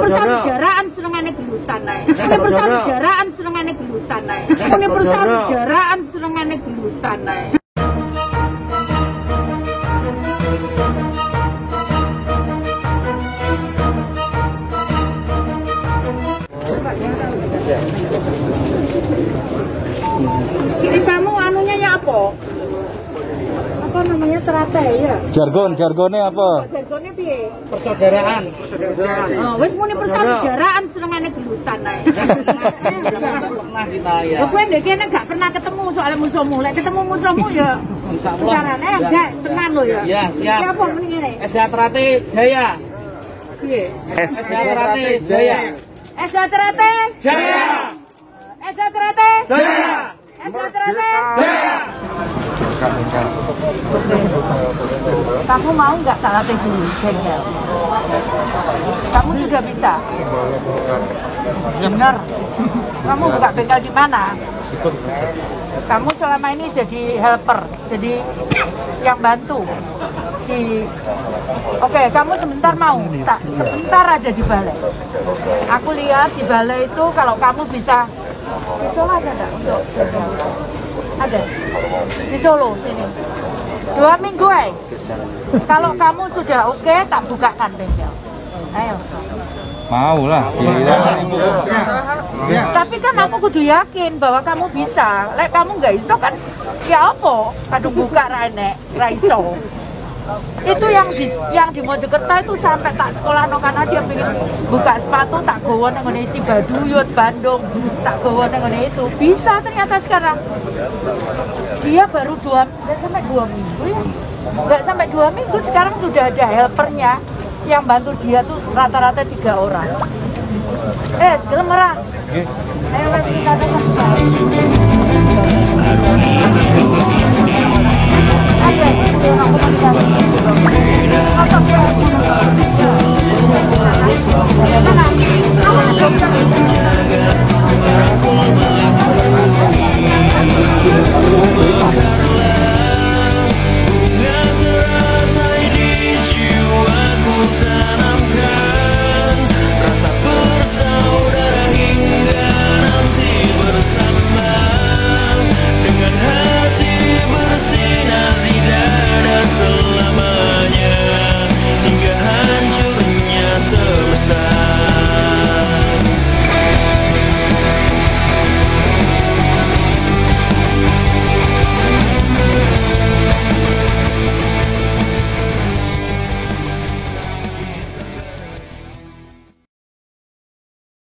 persaudaraan senengane gelutan ae. Muni persaudaraan senengane gelutan ae. Muni persaudaraan senengane gelutan ae. Ini kamu anunya ya apa? Apa namanya teratai ya? Jargonnya apa? Jargonnya piye? Persaudaraan. Oh, wis muni persaudaraan senengane gelutan ae. Pernah kita ya. Lho kowe ndek kene gak pernah ketemu soal musuhmu. Lek ketemu musuhmu ya carane enggak tenan lho ya. Ya, siap. Iki apa muni ngene? Teratai Jaya. Piye? Teratai Jaya. Teratai Jaya. Teratai Jaya. Teratai Jaya. Kamu mau nggak tak latih dulu, bengkel? Kamu sudah bisa? Benar. Kamu buka bengkel di mana? Kamu selama ini jadi helper, jadi yang bantu. Oke, kamu sebentar mau? Tak, sebentar aja di balai. Aku lihat di balai itu kalau kamu bisa. Di Solo ada nggak untuk bengkel? Ada di Solo sini 2 minggu kalau kamu sudah oke, tak bukakan bengkel. Ayo. Mau lah. Tapi kan aku kudu yakin bahwa kamu bisa. Lek kamu nggak iso kan ya apa? Kadung buka rene, raiso. Itu yang di Mojokerto itu sampai tak sekolah no, karena dia pengen buka sepatu tak gowo nang ngene Cibaduyut, Bandung, tak gowo nang ngene itu. Bisa ternyata sekarang. Dia baru sampai 2 minggu ya. Nggak sampai 2 minggu sekarang sudah ada helpernya yang bantu dia tuh rata-rata 3 orang. Segala merah. Ayo kita ada.